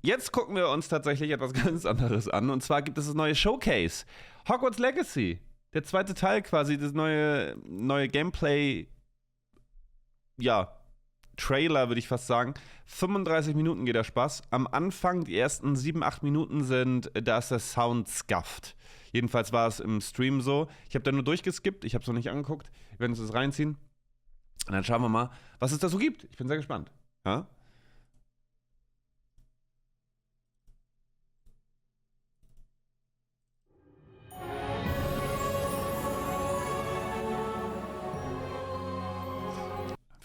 Jetzt gucken wir uns tatsächlich etwas ganz anderes an. Und zwar gibt es das neue Showcase. Hogwarts Legacy. Der zweite Teil quasi, das neue Gameplay, ja, Trailer, würde ich fast sagen. 35 Minuten geht der Spaß. Am Anfang, die ersten 7, 8 Minuten da ist der Sound scuffed. Jedenfalls war es im Stream so. Ich habe da nur durchgeskippt, ich habe es noch nicht angeguckt. Wir werden uns das reinziehen. Und dann schauen wir mal, was es da so gibt. Ich bin sehr gespannt. Ja?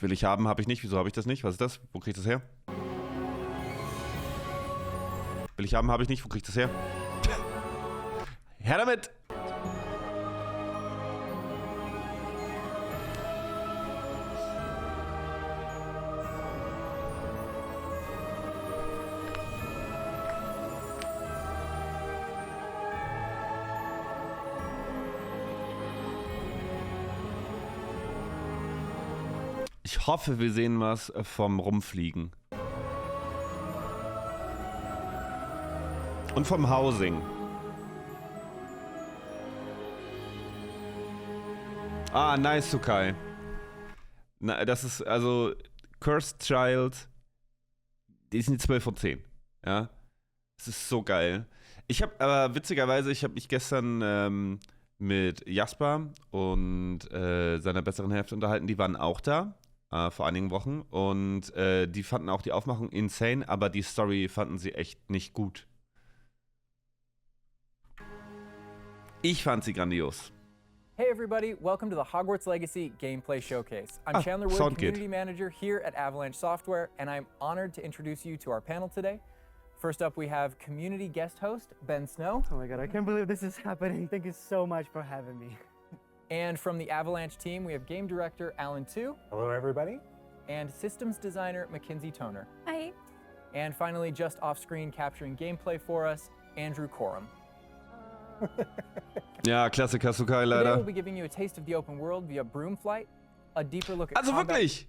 Will ich haben, habe ich nicht. Wieso habe ich das nicht? Was ist das? Wo kriege ich das her? Will ich haben, habe ich nicht. Wo kriege ich das her? Her damit! Ich hoffe, wir sehen was vom Rumfliegen. Und vom Housing. Ah, nice, Sukai. Na, das ist also Cursed Child. Die sind die 12 von 10. Ja. Das ist so geil. Ich habe aber witzigerweise, ich habe mich gestern mit Jasper und seiner besseren Hälfte unterhalten. Die waren auch da. Vor einigen Wochen und die fanden auch die Aufmachung insane, aber die Story fanden sie echt nicht gut. Ich fand sie grandios. Hey everybody, welcome to the Hogwarts Legacy Gameplay Showcase. I'm Chandler Wood, Community Manager here at Avalanche Software, and I'm honored to introduce you to our panel today. First up, we have community guest host, Ben Snow. Oh my god, I can't believe this is happening. Thank you so much for having me. And from the Avalanche team, we have game director Alan Tu. Hello, everybody. And systems designer Mackenzie Toner. Hi. And finally, just off screen capturing gameplay for us, Andrew Corum. Ja, Klassiker Sukai Today we'll leider. be giving you a taste of the open world via Broom Flight, a deeper look at Also combat wirklich!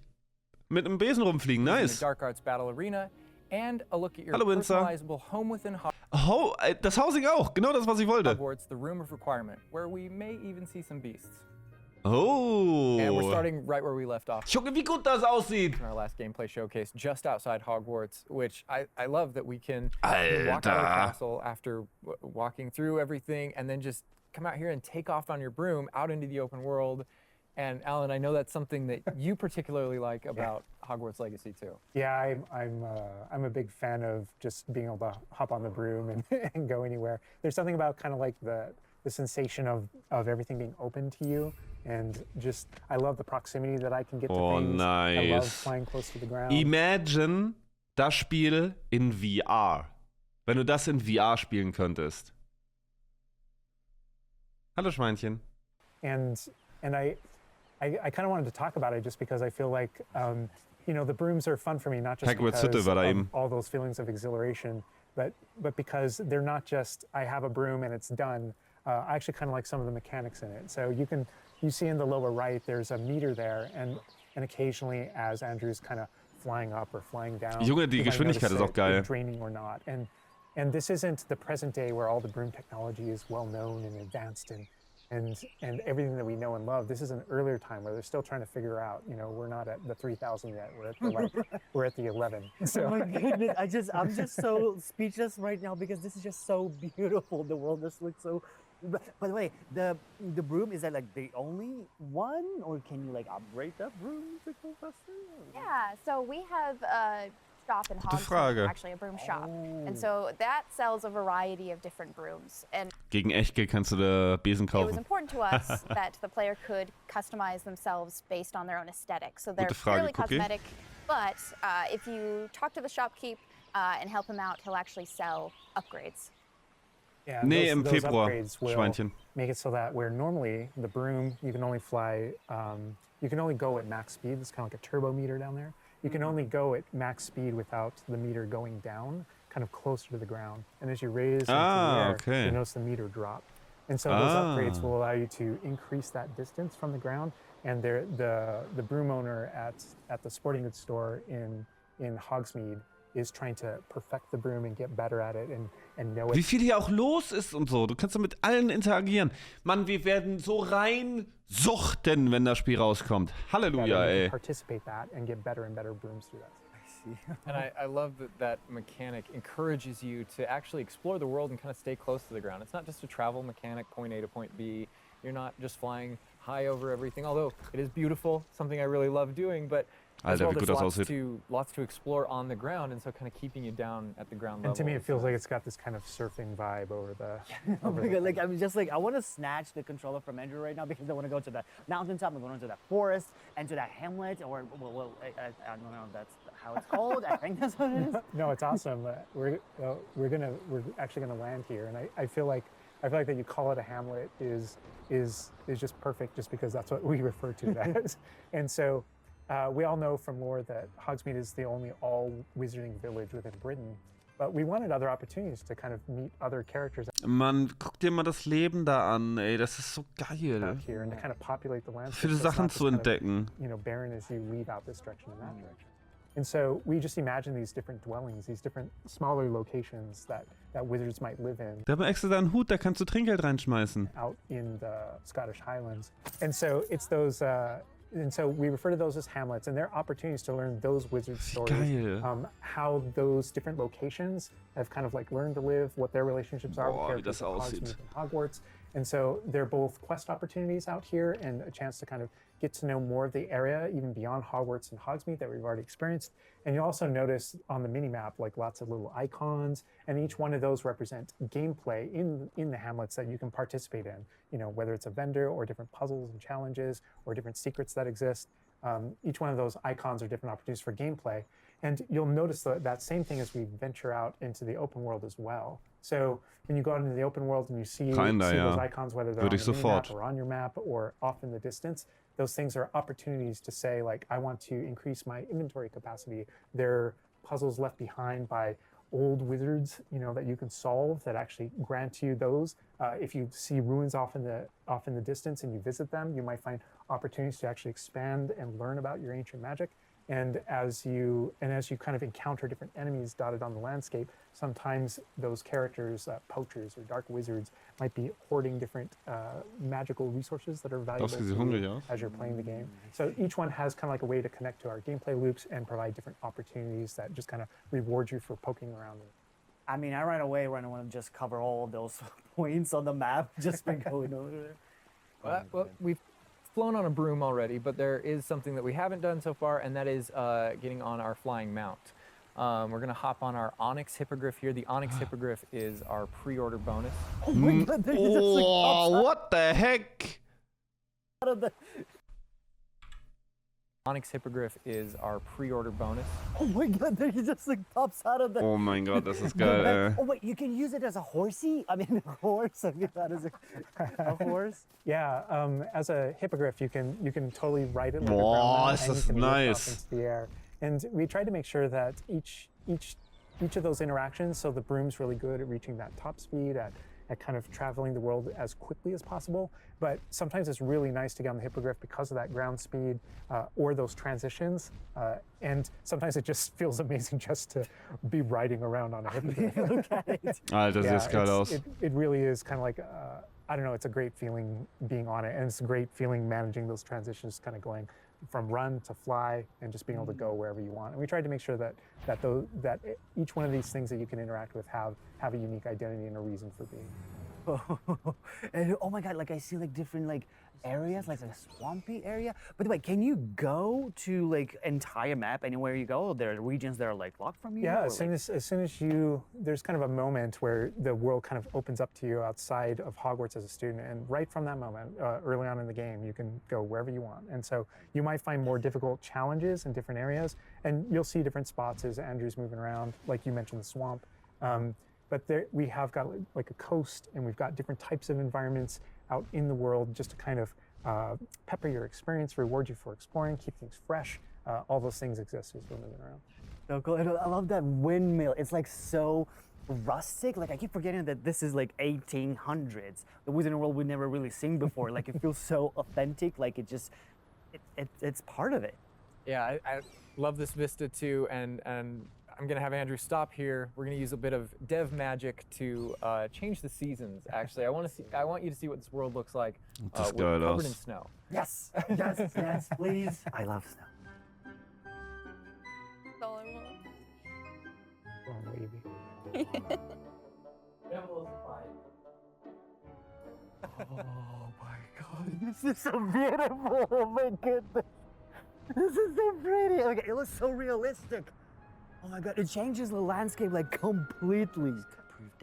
Mit einem Besen rumfliegen, in the nice. Dark Arts Battle Arena, and a look at your Hallo, Winzer. personalizable home within Das Housing auch, genau das, was ich wollte. Hogwarts, the Room of Requirement, where we may even see some beasts. Oh. And we're starting right where we left off Junge, wie gut das aussieht. in our last gameplay showcase, just outside Hogwarts, which I love that we can walk out of the Alter. castle after walking through everything and then just come out here and take off on your broom out into the open world. And Alan, I know that's something that you particularly like about Hogwarts Legacy too. Yeah, I'm a big fan of just being able to hop on the broom and, and go anywhere. There's something about kind of like the sensation of everything being open to you, and just I love the proximity that I can get to things. Nice. I love flying close to the ground. Imagine das Spiel in VR. Wenn du das in VR spielen könntest. Hallo Schweinchen. And I kind of wanted to talk about it just because I feel like you know, the brooms are fun for me, not just Hogwarts because Hütte war da of eben. all those feelings of exhilaration, but because they're not just I have a broom and it's done. I actually kind of like some of the mechanics in it. So you see in the lower right, there's a meter there, and occasionally as Andrew's kind of flying up or flying down, Junge, die you might Geschwindigkeit notice ist auch geil. it draining or not. And this isn't the present day where all the broom technology is well known and advanced and everything that we know and love. This is an earlier time where they're still trying to figure out, you know, we're not at the 3,000 yet. We're at the we're at the 11. So. Oh my goodness, I'm just so speechless right now because this is just so beautiful. The world just looks so. By the way, the broom, is that like the only one, or can you like upgrade that broom to go faster? Yeah, so we have a shop in Hogwarts, Frage. actually a broom shop. And so that sells a variety of different brooms. And Gegen Echtgeld kannst du da Besen it was kaufen. important to us that the player could customize themselves based on their own aesthetic. So they're Gute Frage, purely Cookie. cosmetic, but if you talk to the shopkeep and help him out, he'll actually sell upgrades. Yeah, Nee, im those Februar, upgrades will Schweinchen. make it so that where normally the broom, you can only fly, you can only go at max speed. It's kind of like a turbo meter down there. You can only go at max speed without the meter going down, kind of closer to the ground. And as you raise into the air, okay. you notice the meter drop. And so those upgrades will allow you to increase that distance from the ground. And the broom owner at the sporting goods store in Hogsmeade is trying to perfect the broom and get better at it and know it. Wie viel hier auch los ist und so. Du kannst ja mit allen interagieren. Mann, wir werden so rein suchten, wenn das Spiel rauskommt. Halleluja, ey. Participate that and get better and better brooms through that. And I love that mechanic encourages you to actually explore the world and kind of stay close to the ground. It's not just a travel mechanic, point A to point B. You're not just flying high over everything, although it is beautiful, something I really love doing, but as well, there's lots to explore on the ground, and so kind of keeping you down at the ground level. And to me, it feels like it's got this kind of surfing vibe over the. Oh my god! Like I'm just like I want to snatch the controller from Andrew right now because I want to go to the mountaintop, I'm going to the forest, and to that hamlet, or well, I don't know if that's how it's called. I think that's what it is. No, it's awesome. We're actually gonna land here, and I feel like that you call it a hamlet is just perfect, just because that's what we refer to it as, and so. We all know from lore that Hogsmeade is the only all-wizarding village within Britain, but we wanted other opportunities to kind of meet other characters. Mann, guck dir mal das Leben da an, ey, das ist so geil. Out here and to kind of populate the landscape. Viele Sachen zu entdecken. Kind of, barren as you leave out this direction and that direction. And so we just imagine these different dwellings, these different smaller locations that wizards might live in. Da haben wir extra da einen Hut, da kannst du Trinkgeld reinschmeißen. Out in the Scottish Highlands. And so it's those. And so we refer to those as hamlets, and they're opportunities to learn those wizard stories, how those different locations have kind of like learned to live, what their relationships are with characters like Hogsmeade and Hogwarts. And so they're both quest opportunities out here and a chance to kind of get to know more of the area, even beyond Hogwarts and Hogsmeade that we've already experienced. And you'll also notice on the mini-map like lots of little icons, and each one of those represent gameplay in the hamlets that you can participate in, you know, whether it's a vendor or different puzzles and challenges or different secrets that exist. Each one of those icons are different opportunities for gameplay. And you'll notice that same thing as we venture out into the open world as well. So when you go out into the open world and you see those icons, whether they're on the map or on your map or off in the distance, those things are opportunities to say, like, I want to increase my inventory capacity. They're puzzles left behind by old wizards, you know, that you can solve that actually grant you those. If you see ruins off in the distance and you visit them, you might find opportunities to actually expand and learn about your ancient magic. And as you kind of encounter different enemies dotted on the landscape, sometimes those characters, poachers or dark wizards, might be hoarding different magical resources that are valuable to you as you're playing the game. So each one has kind of like a way to connect to our gameplay loops and provide different opportunities that just kind of reward you for poking around. I mean, I right away want to just cover all of those points on the map just by going over there. Well, we've flown on a broom already, but there is something that we haven't done so far, and that is getting on our flying mount. We're gonna hop on our Onyx Hippogriff here. The Onyx Hippogriff is our pre-order bonus. Oh my god, what the heck? Onyx Hippogriff is our pre-order bonus. Oh my god, there he just like pops out of the... Oh mein Gott, das ist geil. Oh wait, you can use it as a horsey? I mean, a horse? I mean, that is a horse? Yeah, as a hippogriff, you can totally ride it like a ground and you can nice. Lift up into the air. And we tried to make sure that each of those interactions, so the broom's really good at reaching that top speed, at kind of traveling the world as quickly as possible. But sometimes it's really nice to get on the hippogriff because of that ground speed or those transitions. And sometimes it just feels amazing just to be riding around on a hippogriff. Look at it. Alter, das sieht geil aus. It really is kind of like, I don't know, it's a great feeling being on it. And it's a great feeling managing those transitions, kind of going from run to fly and just being able to go wherever you want. And we tried to make sure that each one of these things that you can interact with have a unique identity and a reason for being. And oh my god, like I see like different like areas, like a swampy area. By the way, can you go to like entire map anywhere you go? There are regions that are like locked from you? Yeah, as soon as you, there's kind of a moment where the world kind of opens up to you outside of Hogwarts as a student, and right from that moment, early on in the game, you can go wherever you want. And so you might find more difficult challenges in different areas, and you'll see different spots as Andrew's moving around, like you mentioned the swamp. But there, we have got like a coast, and we've got different types of environments out in the world just to kind of pepper your experience, reward you for exploring, keep things fresh. All those things exist as we're moving around. So cool. I love that windmill. It's like so rustic. Like I keep forgetting that this is like 1800s. The Wizarding World we've never really seen before. Like it feels so authentic. Like it's part of it. Yeah, I love this vista too, and I'm gonna have Andrew stop here. We're gonna use a bit of dev magic to change the seasons. Actually, I want you to see what this world looks like covered in snow. Yes, yes, yes, please. I love snow. That's all I want. Oh, baby. Oh my god, this is so beautiful. Oh my goodness. This is so pretty. Okay, it looks so realistic. Oh my god, it changes the landscape like completely.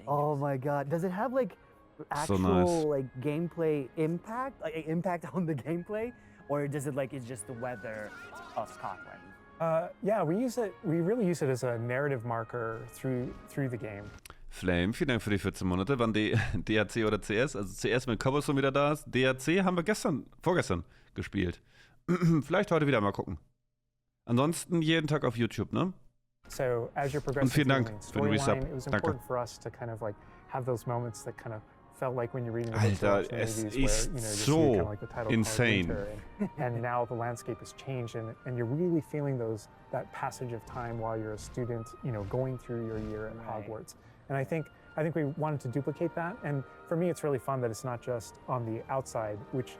Oh my god, does it have like actual nice. like gameplay impact, like impact on the gameplay, or does it like it's just the weather of Scotland? Yeah, we really use it as a narrative marker through the game. Flame, vielen Dank für die 14 Monate. Wann DHC oder CS? Also CS mit Cobblestone wieder da ist. DHC haben wir vorgestern gespielt. Vielleicht heute wieder mal gucken. Ansonsten jeden Tag auf YouTube, ne? So as you're progressing vielen Dank through the für den storyline, Resub. it was Danke. important for us to kind of like have those moments that kind of felt like when you're reading the Alter, books or es movies where, ist you know, you see so kind of like the title insane. card Winter, and now the landscape has changed and you're really feeling that passage of time while you're a student, you know, going through your year at Hogwarts. And I think we wanted to duplicate that. And for me, it's really fun that it's not just on the outside, which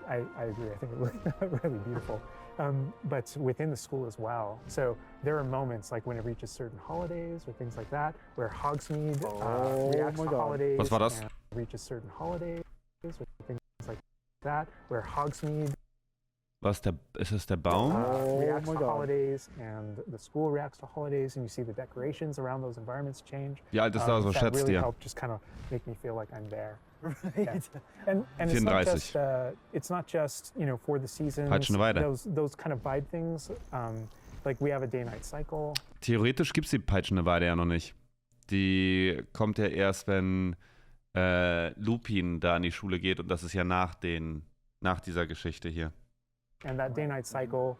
I agree. I think it looks really beautiful. But within the school as well. So there are moments like when it reaches certain holidays or things like that, where Hogsmeade reacts to holidays. Was war das? And reaches certain holidays or things like that, where Hogsmeade Ist es der Baum? reacts to holidays, and the school reacts to holidays, and you see the decorations around those environments change. Wie alt ist da so, that schätzt really ihr? helped just kind of make me feel like I'm there. Right. Yeah. And it's not just you know, for the seasons, Peitschenweide. those kind of vibe things. Like we have a day-night cycle. Theoretisch gibt es die Peitschende Weide ja noch nicht. Die kommt ja erst, wenn Lupin da in die Schule geht, und das ist ja nach dieser Geschichte hier. And that day-night cycle,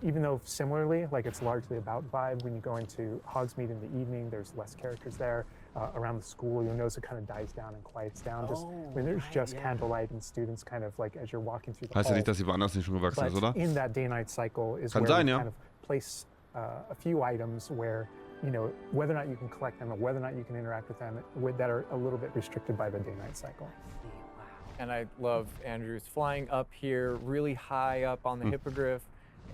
even though similarly, like it's largely about vibe, when you go into Hogsmeade in the evening, there's less characters there. Around the school, you'll notice it kind of dies down and quiets down just when there's just candlelight and students kind of like as you're walking through the Heißt ja halls. nicht, dass sie woanders nicht schon gewachsen ist, oder? In that day-night cycle is Kann where sein, we ja. kind of place a few items where, you know, whether or not you can collect them or whether or not you can interact with them that are a little bit restricted by the day-night cycle. And I love Andrew's flying up here, really high up on the hippogriff,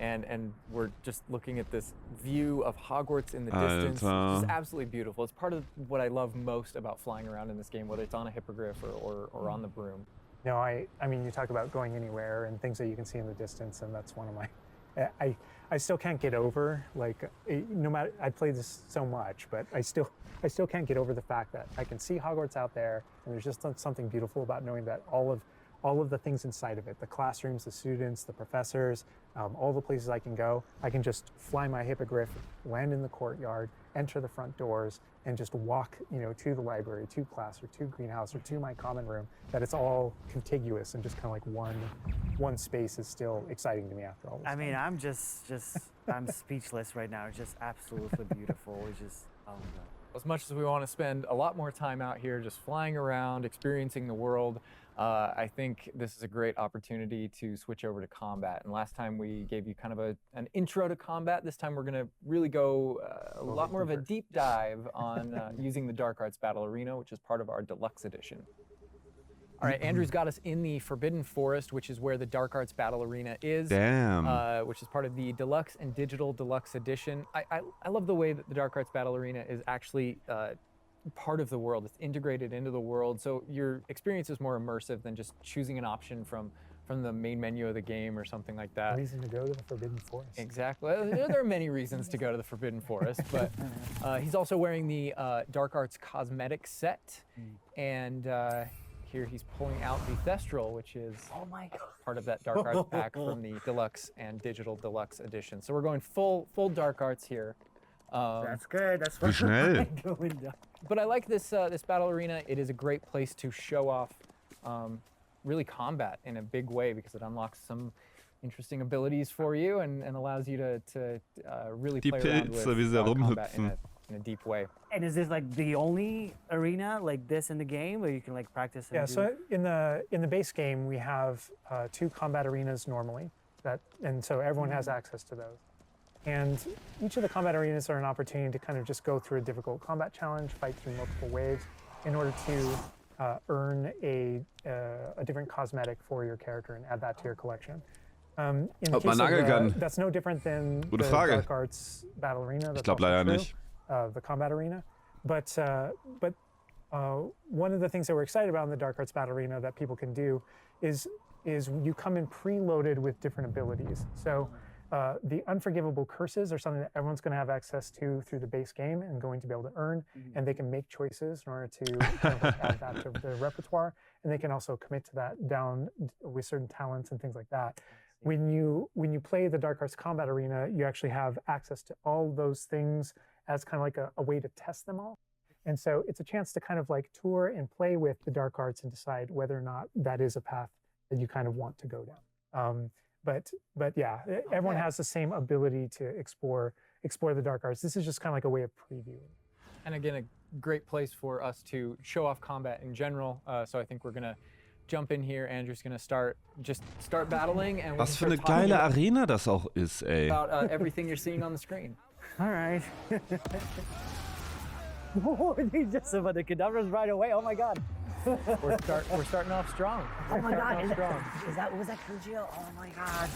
and we're just looking at this view of Hogwarts in the distance. It's just absolutely beautiful. It's part of what I love most about flying around in this game, whether it's on a hippogriff or on the broom. No, I mean, you talk about going anywhere and things that you can see in the distance, and that's one of my. I still can't get over, like, no matter, I played this so much, but I still can't get over the fact that I can see Hogwarts out there, and there's just something beautiful about knowing that all of the things inside of it, the classrooms, the students, the professors, all the places I can go, I can just fly my hippogriff, land in the courtyard, enter the front doors, and just walk, you know, to the library, to class, or to greenhouse, or to my common room, that it's all contiguous and just kind of like one space is still exciting to me after all this I mean, time. I'm speechless right now. It's just absolutely beautiful. It's just, oh my god. As much as we want to spend a lot more time out here just flying around, experiencing the world, I think this is a great opportunity to switch over to combat. And last time we gave you kind of an intro to combat. This time we're going to really go a lot more of a deep dive on using the Dark Arts Battle Arena, which is part of our Deluxe Edition. All right, Andrew's got us in the Forbidden Forest, which is where the Dark Arts Battle Arena is. Damn. Which is part of the Deluxe and Digital Deluxe Edition. I love the way that the Dark Arts Battle Arena is actually part of the world. It's integrated into the world, so your experience is more immersive than just choosing an option from the main menu of the game or something like that. Reason to go to the Forbidden Forest. Exactly. There are many reasons to go to the Forbidden Forest, but he's also wearing the Dark Arts cosmetic set, and here he's pulling out the Thestral, which is part of that Dark Arts pack from the Deluxe and Digital Deluxe Edition. So we're going full Dark Arts here. That's good. That's Wie schnell. going down. But I like this battle arena. It is a great place to show off really combat in a big way, because it unlocks some interesting abilities for you and allows you to really Die play around Pilze, with wie sie da combat rumhüpfen. in a deep way. And is this like the only arena like this in the game where you can like practice? And Yeah, do- so in the base game we have 2 combat arenas normally, and so everyone has access to those. And each of the combat arenas are an opportunity to kind of just go through a difficult combat challenge, fight through multiple waves in order to earn a different cosmetic for your character and add that to your collection. In the case of that's no different than the Dark Arts Battle Arena. Ich glaube leider nicht. The combat arena. But one of the things that we're excited about in the Dark Arts Battle Arena that people can do is you come in preloaded with different abilities. So the unforgivable curses are something that everyone's going to have access to through the base game and going to be able to earn, and they can make choices in order to kind of add that to their repertoire, and they can also commit to that down with certain talents and things like that. When you play the Dark Arts Combat Arena, you actually have access to all those things as kind of like a way to test them all. And so it's a chance to kind of like tour and play with the Dark Arts and decide whether or not that is a path that you kind of want to go down. But yeah, everyone has the same ability to explore the Dark Arts. This is just kind of like a way of previewing. And again, a great place for us to show off combat in general. So I think we're gonna jump in here. Andrew's gonna start battling, and was für eine geile Arena das auch ist, ey. About everything you're seeing on the screen. All right. Oh, they just about the cadavers right away. Oh my God. We're starting off strong. Oh my God. Was that Sergio? Oh my God.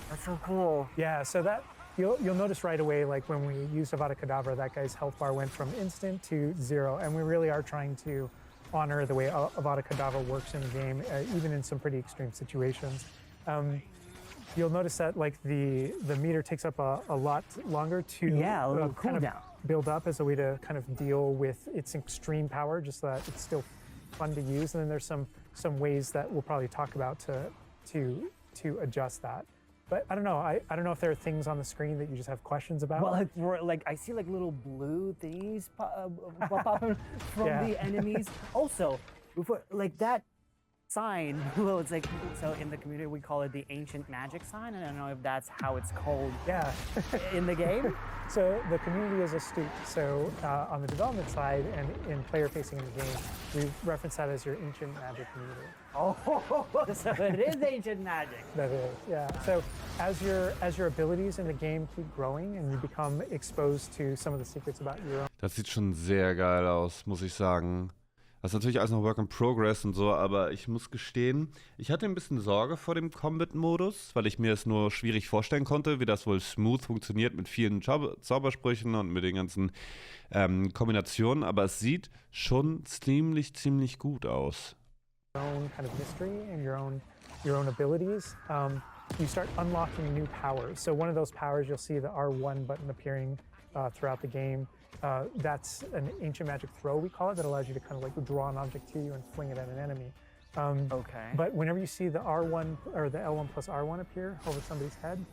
That's so cool. Yeah, so that you'll notice right away, like when we used Avada Kedavra, that guy's health bar went from instant to 0, and we really are trying to honor the way Avada Kedavra works in the game, even in some pretty extreme situations. You'll notice that like the meter takes up a lot longer to a little cooldown. Build up as a way to kind of deal with its extreme power, just so that it's still fun to use. And then there's some ways that we'll probably talk about to adjust that. But I don't know. I don't know if there are things on the screen that you just have questions about. Well, like I see like little blue things popping from the enemies. Also, before like that sign, well, it's like, so in the community we call it the ancient magic sign. I don't know if that's how it's called in the game. So the community is astute. So on the development side and in player facing in the game, we reference that as your ancient magic meter. Oh, so it is ancient magic. That is, yeah. So as your abilities in the game keep growing and you become exposed to some of the secrets about your own. Das sieht schon sehr geil aus, muss ich sagen. Das ist natürlich alles noch Work in Progress und so, aber ich muss gestehen, ich hatte ein bisschen Sorge vor dem Combat-Modus, weil ich mir es nur schwierig vorstellen konnte, wie das wohl smooth funktioniert mit vielen Zaubersprüchen und mit den ganzen Kombinationen, aber es sieht schon ziemlich gut aus. Your own kind of mystery and your own abilities. You start unlocking new powers. So one of those powers, you'll see the R1 button appearing throughout the game. That's an ancient magic throw, we call it, that allows you to kind of like draw an object to you and fling it at an enemy. Okay. But whenever you see the R1 or the L1 plus R1 appear over somebody's head,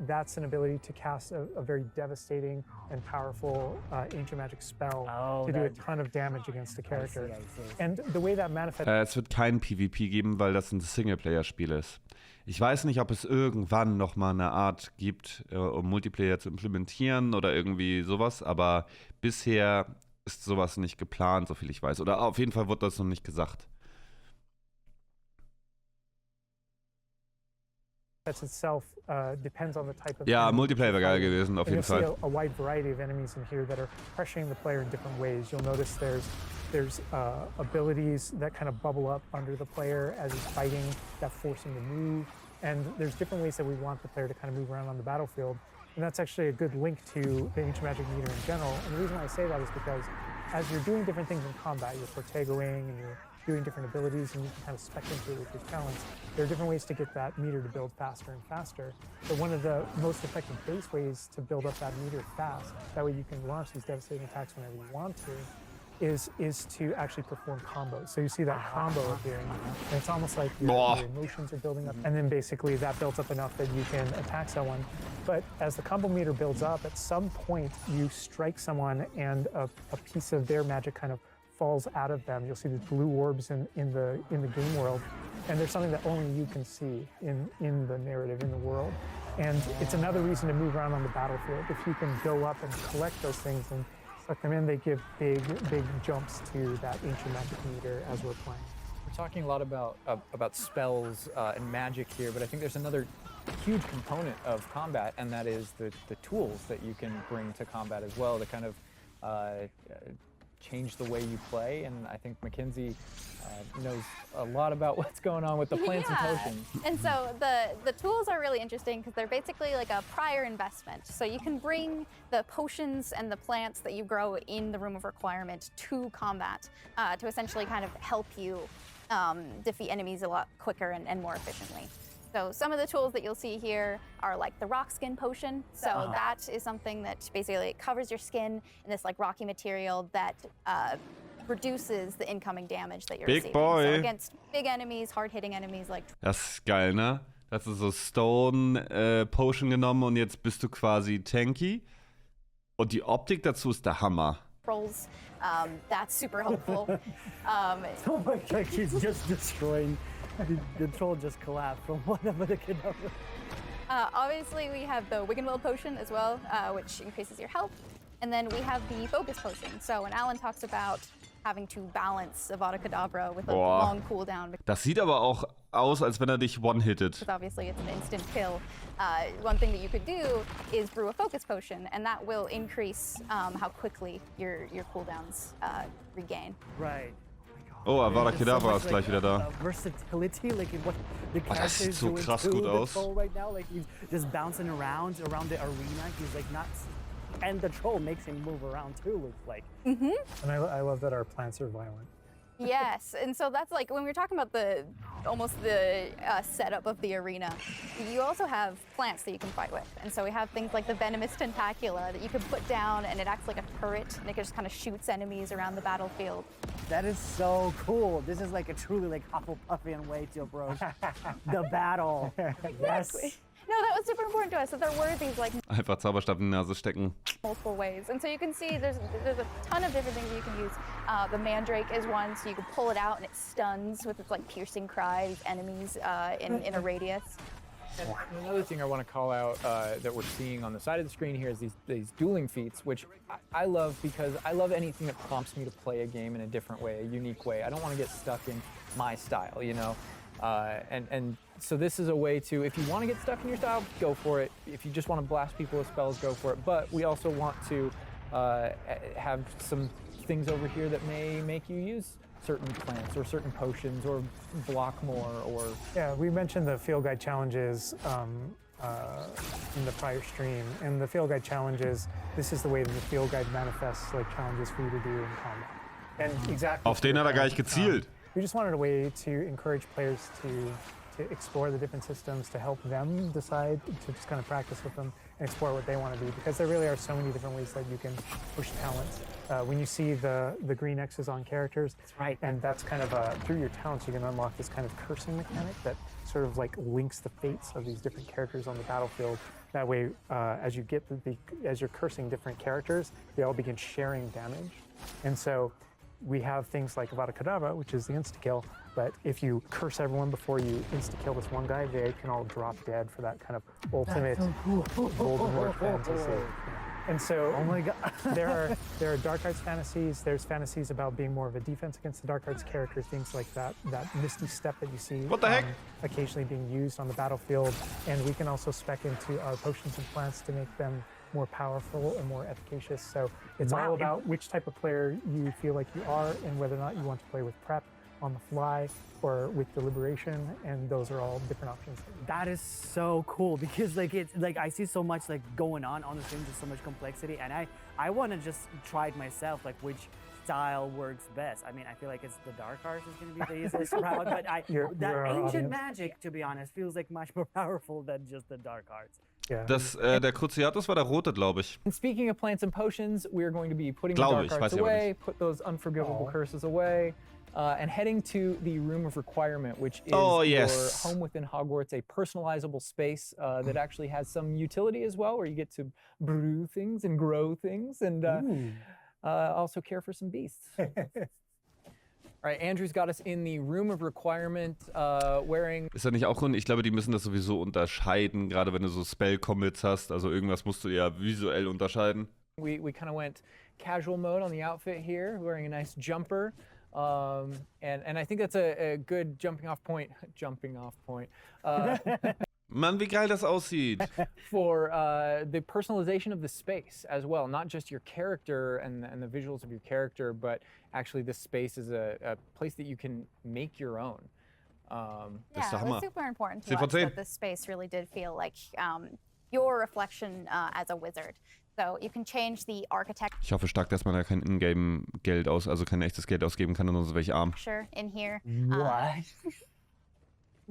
that's an ability to cast a very devastating and powerful ancient magic spell to do a ton of damage against the character. I see. And the way that manifests. Es wird kein PvP geben, weil das ein Singleplayer-Spiel ist. Ich weiß nicht, ob es irgendwann nochmal eine Art gibt, um Multiplayer zu implementieren oder irgendwie sowas, aber bisher ist sowas nicht geplant, soviel ich weiß. Oder auf jeden Fall wird das noch nicht gesagt. Itself depends on the type of ja, Multiplayer wäre geil gewesen, auf jeden Fall. You'll see a wide variety of enemies in here that are pressuring the player in different ways. You'll notice there's abilities that kind of bubble up under the player as he's fighting that force him to move. And there's different ways that we want the player to kind of move around on the battlefield. And that's actually a good link to the ancient magic meter in general. And the reason why I say that is because as you're doing different things in combat, you're protegoing and you're doing different abilities and you can kind of spec into it with your talents. There are different ways to get that meter to build faster and faster. But one of the most effective base ways to build up that meter fast, that way you can launch these devastating attacks whenever you want to, is to actually perform combos. So you see that combo appearing, and it's almost like your emotions are building up, and then basically that builds up enough that you can attack someone. But as the combo meter builds up, at some point you strike someone and a piece of their magic kind of falls out of them. You'll see these blue orbs in the game world, and there's something that only you can see in the narrative, in the world. And it's another reason to move around on the battlefield. If you can go up and collect those things and suck them in, they give big jumps to that ancient magic meter as we're playing. We're talking a lot about spells and magic here, but I think there's another huge component of combat, and that is the tools that you can bring to combat as well to kind of change the way you play. And I think Mackenzie knows a lot about what's going on with the plants and potions. And so the tools are really interesting because they're basically like a prior investment. So you can bring the potions and the plants that you grow in the Room of Requirement to combat to essentially kind of help you defeat enemies a lot quicker and more efficiently. So some of the tools that you'll see here are like the rock skin potion. So that is something that basically covers your skin in this like rocky material that reduces the incoming damage that you're Big receiving. boy. So against big enemies, hard-hitting enemies like... Das ist geil, ne? Das ist so Stone Potion genommen und jetzt bist du quasi tanky. Und die Optik dazu ist der Hammer. Trolls, that's super helpful. Oh my god, he's just destroying. The troll just collapsed from whatever the Kedavra. Obviously, we have the Wiggenweld potion as well, which increases your health. And then we have the focus potion. So when Alan talks about having to balance Avada Kedavra with a long cooldown. Das sieht aber auch aus, als wenn er dich one-hittet. Because obviously it's an instant kill. One thing that you could do is brew a focus potion, and that will increase how quickly your cooldowns regain. Right. Oh, Avada Kedavra ist gleich wieder da. Versatility, like in what the Das character sieht is so doing krass to gut the aus. troll right now. Like he's just bouncing around the arena. He's like not, and the troll makes him move around too. Looks like. And I love that our plants are violent. Yes, and so that's like when we were talking about the setup of the arena, you also have plants that you can fight with. And so we have things like the venomous tentacula that you can put down, and it acts like a turret, and it just kind of shoots enemies around the battlefield. That is so cool. This is like a truly like Hufflepuffian way to approach the battle. Yes. Exactly. No, that was super important to us. So there were these like Einfach Zauberstab in die Nase stecken. multiple ways, and so you can see there's a ton of different things you can use. The Mandrake is one, so you can pull it out and it stuns with its like piercing cry these enemies in a radius. And another thing I want to call out that we're seeing on the side of the screen here is these dueling feats, which I love because I love anything that prompts me to play a game in a different way, a unique way. I don't want to get stuck in my style, you know? And so this is a way to, if you want to get stuck in your style, go for it. If you just want to blast people with spells, go for it. But we also want to have some things over here that may make you use certain plants or certain potions or block more or... Yeah, we mentioned the field guide challenges in the prior stream. And the field guide challenges, this is the way that the field guide manifests like challenges for you to do in combat. And exactly... Auf den hat er gar nicht gezielt. We just wanted a way to encourage players to explore the different systems, to help them decide, to just kind of practice with them and explore what they want to be, because there really are so many different ways that you can push talents. When you see the green X's on characters, that's right, and that's kind of through your talents you can unlock this kind of cursing mechanic that sort of like links the fates of these different characters on the battlefield. That way, as you get as you're cursing different characters, they all begin sharing damage, and so we have things like Avada Kedavra, which is the insta-kill, but if you curse everyone before you insta-kill this one guy, they can all drop dead for that kind of ultimate Voldemort fantasy. And so, oh my God. there are dark arts fantasies. There's fantasies about being more of a defense against the dark arts characters, things like that misty step that you see What the heck? Occasionally being used on the battlefield. And we can also spec into our potions and plants to make them more powerful and more efficacious. So it's all about which type of player you feel like you are and whether or not you want to play with prep, on the fly, or with deliberation, and those are all different options. That is so cool because like it's like I see so much like going on the stream, just so much complexity, and I want to just try it myself, like which style works best. I mean, I feel like it's the dark arts is going to be the easiest route, but that ancient magic, to be honest, feels like much more powerful than just the dark arts. Yeah. Der Cruciatus war der rote, glaube ich. And speaking of plants and potions, we're going to be putting the dark arts away, put those unforgivable curses away, and heading to the Room of Requirement, which is your home within Hogwarts, a personalizable space that actually has some utility as well, where you get to brew things and grow things and also care for some beasts. All right, Andrew's got us in the Room of Requirement, wearing... Ist das nicht auch ich glaube, die müssen das sowieso unterscheiden, gerade wenn du so Spell-Commits hast, also irgendwas musst du ja visuell unterscheiden. We kind of went casual mode on the outfit here, wearing a nice jumper. And I think that's a good jumping off point. Mann, wie geil das aussieht. For the personalization of the space as well, not just your character and the visuals of your character, but actually this space is a place that you can make your own. Das ist der Yeah, it Hammer. was super important to 10 von us 10. that this space really did feel like your reflection as a wizard. So you can change the architecture Ich hoffe stark, dass man da kein Ingame-Geld also kein echtes Geld ausgeben kann und sonst welche arm. in here. What?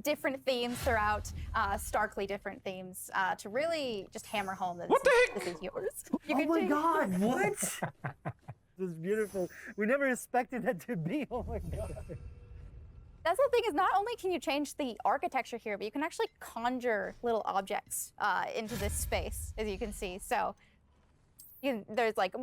Different themes throughout, starkly different themes, to really just hammer home that What the heck? this is yours. You Oh can my change- god, what? This is beautiful. We never expected that to be. Oh my god. That's the thing is not only can you change the architecture here, but you can actually conjure little objects into this space, as you can see. So there's like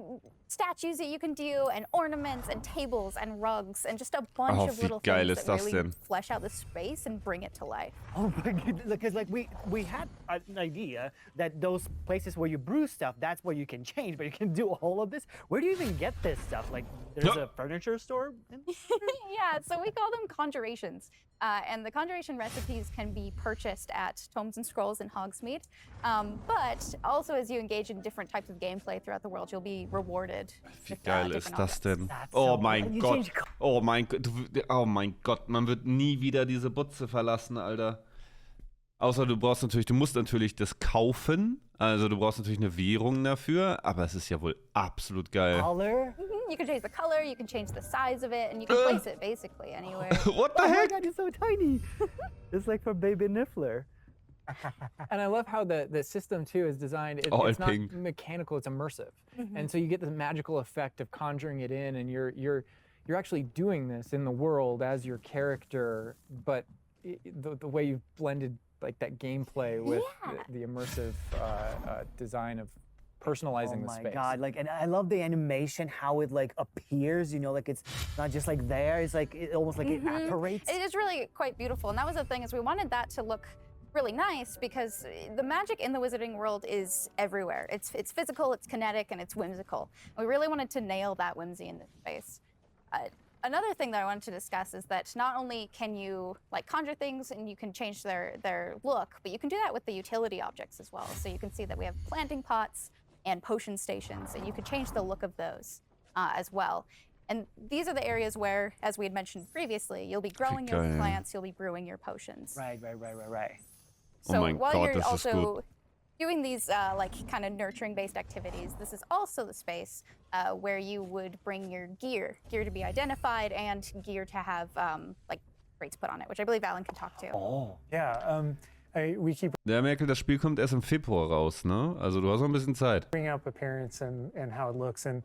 statues that you can do, and ornaments, and tables, and rugs, and just a bunch Oh, of wie little geil things ist that das really denn? flesh out the space and bring it to life. Oh my goodness, because like we had an idea that those places where you brew stuff, that's where you can change, but you can do all of this. Where do you even get this stuff? Like there's Yeah. a furniture store? Yeah, so we call them conjurations. And the conjuration recipes can be purchased at Tomes and Scrolls in Hogsmeade. But also as you engage in different types of gameplay throughout the world, you'll be rewarded. Wie with, geil ist different das objects. denn? That's Oh so mein cool. You Gott. change Oh mein Gott. Oh mein Gott. Man wird nie wieder diese Butze verlassen, Alter. Außer du musst natürlich das kaufen. Also du brauchst natürlich eine Währung dafür. Aber es ist ja wohl absolut geil. Color? You can change the color, you can change the size of it, and you can place it basically anywhere. What the Oh my heck? god, it's so tiny. It's like for Baby Niffler. And I love how the system too is designed. All It's not pink. mechanical; it's immersive, and so you get the magical effect of conjuring it in, and you're actually doing this in the world as your character. But the way you've blended like that gameplay with the immersive design of personalizing Oh the my space. god, like, and I love the animation, how it like appears, you know, like it's not just like there, it's like it almost like it apparates. It is really quite beautiful, and that was the thing is we wanted that to look really nice because the magic in the wizarding world is everywhere. It's physical, it's kinetic, and it's whimsical. We really wanted to nail that whimsy in this space. Another thing that I wanted to discuss is that not only can you like conjure things and you can change their look, but you can do that with the utility objects as well. So you can see that we have planting pots and potion stations, and you can change the look of those as well. And these are the areas where, as we had mentioned previously, you'll be growing your geil. plants, you'll be brewing your potions. Right. So Oh mein while Gott, you're das ist also gut. doing these like kind of nurturing based activities, this is also the space where you would bring your gear to be identified and gear to have like rates put on it, which I believe Alan can talk to. Oh. Yeah, we keep Der Merkel, das Spiel kommt erst im Februar raus, ne? Also du hast noch ein bisschen Zeit. bringing up appearance and how it looks, and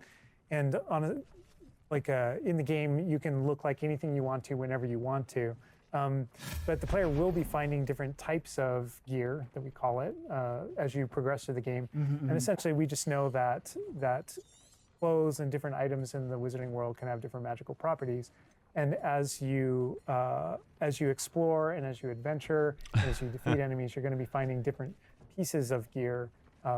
on a, like in the game you can look like anything you want to whenever you want to. But the player will be finding different types of gear, that we call it, as you progress through the game. And essentially, we just know that clothes and different items in the wizarding world can have different magical properties. And as you explore and as you adventure, and as you defeat enemies, you're going to be finding different pieces of gear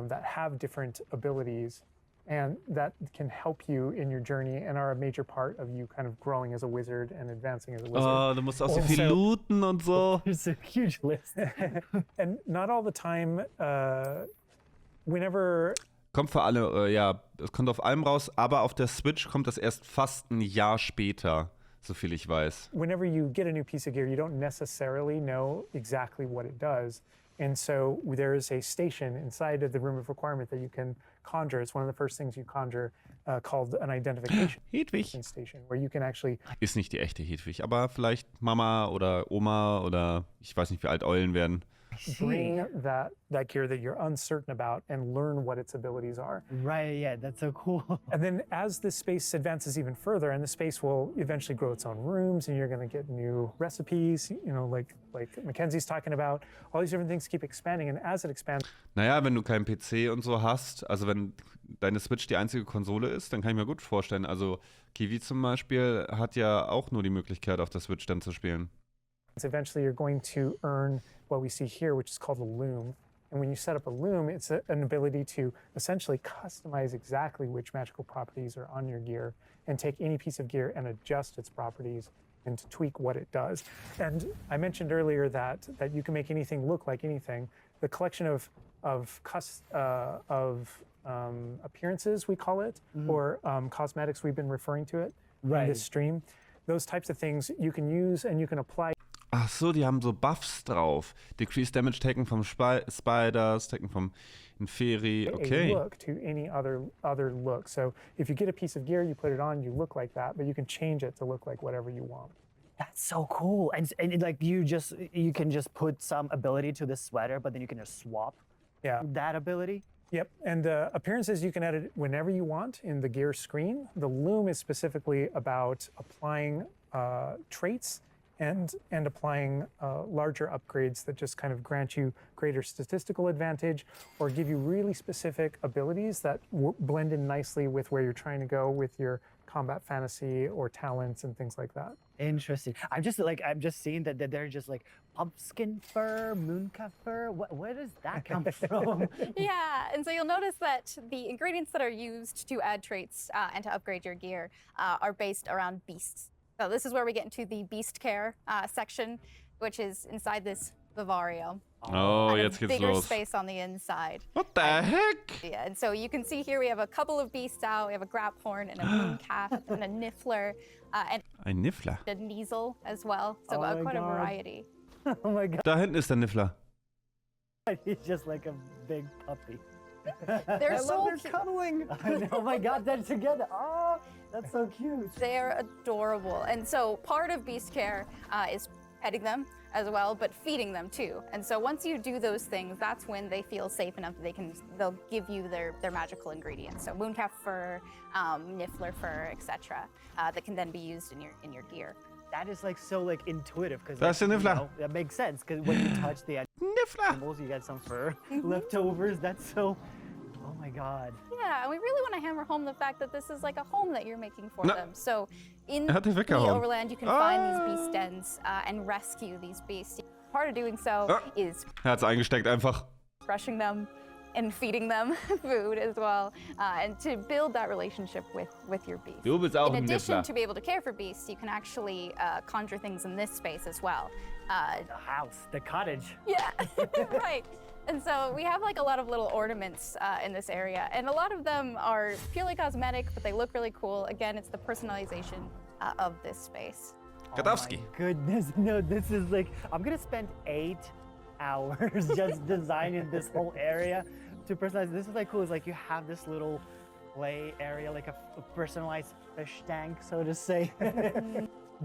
that have different abilities, and that can help you in your journey and are a major part of you kind of growing as a wizard and advancing as a wizard. Oh, du musst auch so Und viel so- looten und so. It's a huge list. And not all the time, whenever Kommt für alle, ja, es kommt auf allem raus, aber auf der Switch kommt das erst fast ein Jahr später, soviel ich weiß. whenever you get a new piece of gear, you don't necessarily know exactly what it does. And so there is a station inside of the Room of Requirement that you can conjure. It's one of the first things you conjure, called an identification Hedwig station, where you can actually ist nicht die echte Hedwig, aber vielleicht Mama oder Oma oder ich weiß nicht, wie alt Eulen werden. bring that gear that you're uncertain about and learn what its abilities are. Right, yeah, that's so cool. And then as the space advances even further, and the space will eventually grow its own rooms, and you're going to get new recipes, you know, like Mackenzie's talking about, all these different things keep expanding. And as it expands, Naja, wenn du keinen PC und so hast, also wenn deine Switch die einzige Konsole ist, dann kann ich mir gut vorstellen, also Kiwi zum Beispiel hat ja auch nur die Möglichkeit, auf der Switch dann zu spielen. eventually you're going to earn what we see here, which is called a loom. And when you set up a loom, it's an ability to essentially customize exactly which magical properties are on your gear and take any piece of gear and adjust its properties and to tweak what it does. And I mentioned earlier that you can make anything look like anything. The collection of appearances, we call it, or cosmetics, we've been referring to it in this stream. Those types of things you can use and you can apply. Ach so, die haben so Buffs drauf. Decrease Damage taken vom Spiders, taken vom Inferi. Okay. A look to any other look. So if you get a piece of gear, you put it on, you look like that, but you can change it to look like whatever you want. That's so cool. And like you can just put some ability to this sweater, but then you can just swap that ability. Yep, and appearances you can edit whenever you want in the gear screen. The loom is specifically about applying traits and applying larger upgrades that just kind of grant you greater statistical advantage or give you really specific abilities that blend in nicely with where you're trying to go with your combat fantasy or talents and things like that. Interesting. I'm just seeing that they're just like pumpkin fur, mooncalf fur. Where does that come from? Yeah, and so you'll notice that the ingredients that are used to add traits and to upgrade your gear are based around beasts. So this is where we get into the beast care section, which is inside this vivario. Oh, jetzt geht's bigger los. Space on the inside. What the heck? Yeah, and so you can see here we have a couple of beasts out. We have a graphorn and a mooncalf and a niffler and Ein Niffler. a Niesel as well. So Oh my quite a God. variety. Oh my God. Da hinten ist der Niffler. He's just like a big puppy. They're I so love their cute. cuddling. I know. Oh my God, they're together. Oh, that's so cute. They're adorable. And so part of beast care is petting them as well, but feeding them too. And so once you do those things, that's when they feel safe enough that they'll give you their magical ingredients. So mooncalf fur, niffler fur, etc. That can then be used in your gear. That is like so like intuitive because That's a Niffler. that makes sense because when you touch the Niffler. animals, you get some fur leftovers. That's so. Oh my God. Yeah, and we really want to hammer home the fact that this is like a home that you're making for No. them. So in Er hat dich the weggehauen. overland, you can find these beast dens and rescue these beasts. Part of doing so is Er hat's eingesteckt einfach. brushing them and feeding them food as well, and to build that relationship with your beast. Du bist auch In ein addition Niffler. to be able to care for beasts, you can actually conjure things in this space as well. The house, the cottage. Yeah, right. And so we have like a lot of little ornaments in this area, and a lot of them are purely cosmetic, but they look really cool. Again, it's the personalization of this space. Dadoschka. Oh my goodness, no, this is like, I'm gonna spend 8 hours just designing this whole area to personalize. This is like cool, it's like you have this little play area, like a personalized fish tank, so to say,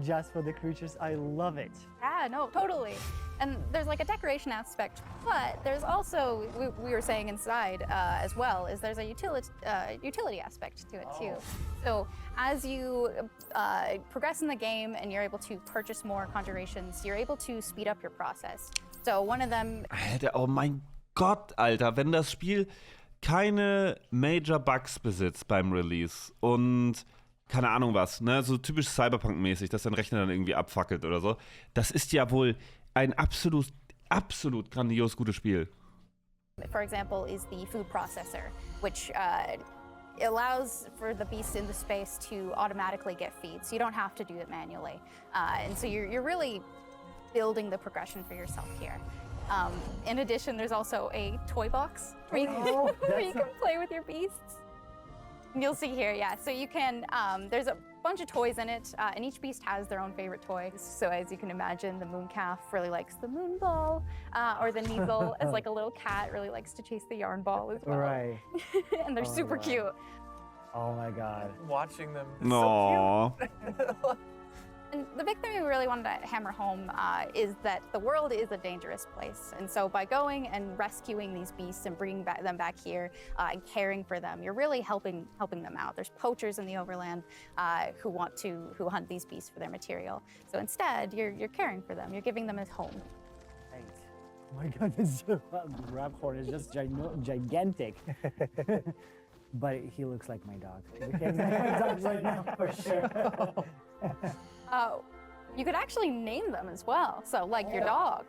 just for the creatures. I love it. Yeah, no, totally. And there's like a decoration aspect, but there's also, we were saying inside as well, is there's a utility aspect to it too. So as you progress in the game and you're able to purchase more conjurations, you're able to speed up your process. So one of them... Alter, oh mein Gott, Alter, wenn das Spiel keine Major Bugs besitzt beim Release und keine Ahnung was, ne, so typisch Cyberpunk-mäßig, dass dein Rechner dann irgendwie abfackelt oder so, das ist ja wohl ein absolut grandios gutes Spiel. For example, is the food processor, which allows for the beasts in the space to automatically get feed, so you don't have to do it manually. And so you're really building the progression for yourself here. In addition, there's also a toy box where you can play with your beasts. And you'll see here, yeah. So you can, there's a bunch of toys in it, and each beast has their own favorite toy. So as you can imagine, the mooncalf really likes the moon ball, or the Niesel, as like a little cat, really likes to chase the yarn ball as well. Right. And they're super cute. Oh my God. Watching them. No. And the big thing we really wanted to hammer home is that the world is a dangerous place. And so by going and rescuing these beasts and bringing them back here and caring for them, you're really helping them out. There's poachers in the overland who hunt these beasts for their material. So instead, you're caring for them. You're giving them a home. Right. Oh my God, this Graphorn is just gigantic. But he looks like my dog. My dog right now, for sure. You could actually name them as well. So like your dog.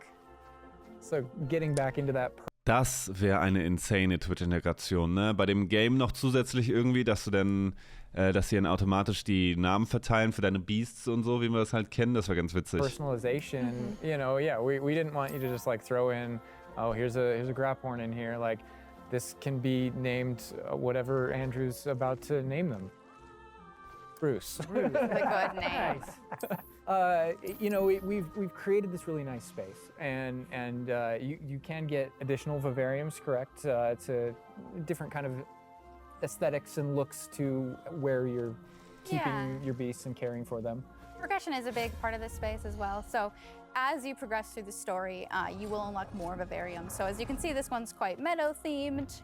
So getting back into that. Das wäre eine insane Twitch-Integration, ne? Bei dem Game noch zusätzlich irgendwie, dass du dann dass sie dann automatisch die Namen verteilen für deine Beasts und so, wie wir das halt kennen. Das war ganz witzig. Personalization, you know, yeah, we didn't want you to just like throw in, oh, here's a Graphorn in here. Like, this can be named whatever Andrew's about to name them. Bruce. That's a good name. You know, we've created this really nice space, and you can get additional vivariums, correct, to different kind of aesthetics and looks to where you're keeping your beasts and caring for them. Progression is a big part of this space as well. So as you progress through the story, you will unlock more vivariums. So as you can see, this one's quite meadow themed,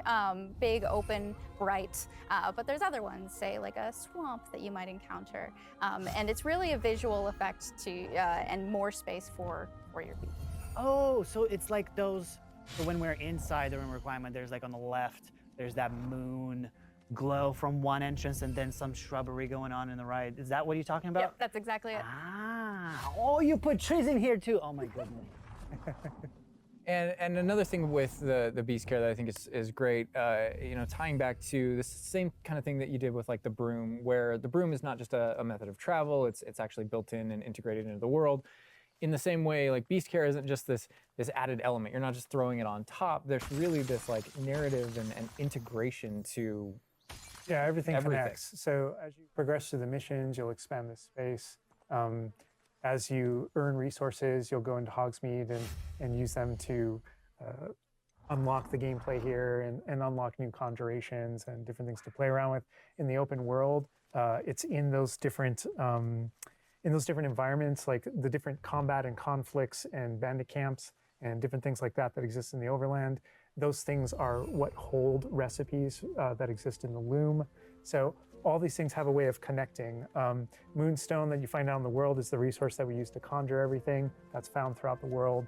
big, open, bright. But there's other ones, say like a swamp that you might encounter. And it's really a visual effect to and more space for your beast. Oh, so it's like those, so when we're inside the room requirement, there's like on the left, there's that moon glow from one entrance and then some shrubbery going on in the right. Is that what you're talking about? Yep, that's exactly it. Ah, oh, you put trees in here too. Oh my goodness. And another thing with the beast care that I think is great, you know, tying back to the same kind of thing that you did with like the broom, where the broom is not just a method of travel, it's actually built in and integrated into the world. In the same way, like beast care isn't just this added element. You're not just throwing it on top. There's really this like narrative and integration to everything connects. So as you progress through the missions, you'll expand the space. As you earn resources, you'll go into Hogsmeade and use them to unlock the gameplay here and unlock new conjurations and different things to play around with. In the open world, it's in those different environments, like the different combat and conflicts and bandit camps and different things like that exist in the overland. Those things are what hold recipes that exist in the loom. So all these things have a way of connecting. Moonstone that you find out in the world is the resource that we use to conjure everything that's found throughout the world.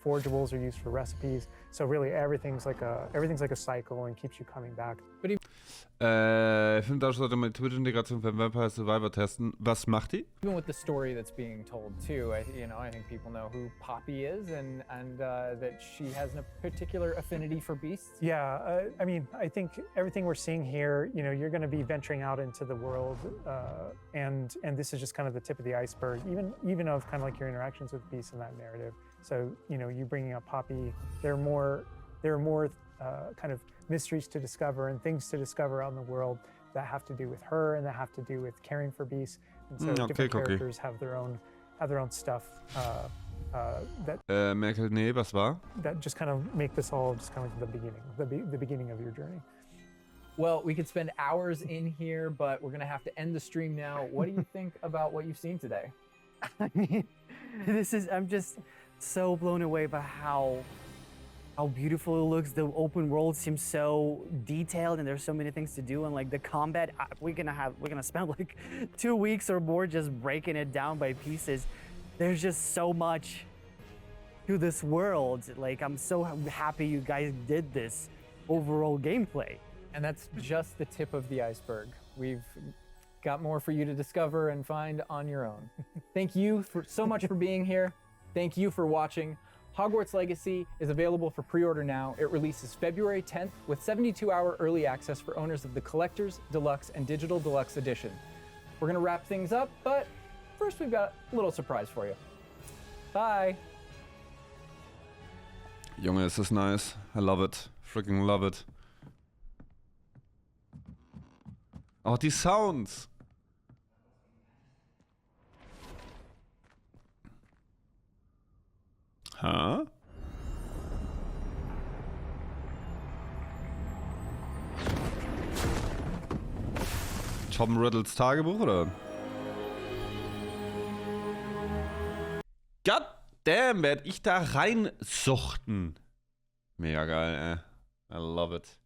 Forageables are used for recipes. So really everything's like a cycle and keeps you coming back. Ich finde, Dadosch sollte mal die Twitch-Integration für Vampire Survivor testen. Was macht die? Even with the story that's being told too, I think people know who Poppy is and that she has a particular affinity for beasts. Yeah, I mean, I think everything we're seeing here, you know, you're going to be venturing out into the world, and this is just kind of the tip of the iceberg, even of kind of like your interactions with beasts in that narrative. So, you know, you bringing up Poppy, there are more kind of mysteries to discover and things to discover out in the world that have to do with her and that have to do with caring for beasts. And so different characters have their own stuff that Merkel, nee, was war? That just kind of make this all just kind of like the beginning of your journey. Well, we could spend hours in here, but we're gonna have to end the stream now. What do you think about what you've seen today? I mean, I'm just so blown away by how beautiful it looks. The open world seems so detailed and there's so many things to do, and like the combat, we're gonna spend like 2 weeks or more just breaking it down by pieces. There's just so much to this world. Like, I'm so happy you guys did this overall gameplay. And that's just the tip of the iceberg. We've got more for you to discover and find on your own. Thank you so much for being here. Thank you for watching. Hogwarts Legacy is available for pre-order now. It releases February 10th with 72-hour early access for owners of the Collector's, Deluxe, and Digital Deluxe Edition. We're gonna wrap things up, but first we've got a little surprise for you. Bye. Junge, ist das nice. I love it. Freaking love it. Oh, die Sounds. Huh? Tom Riddles Tagebuch, oder? God damn, werd ich da reinsuchten. Mega geil, ey. I love it.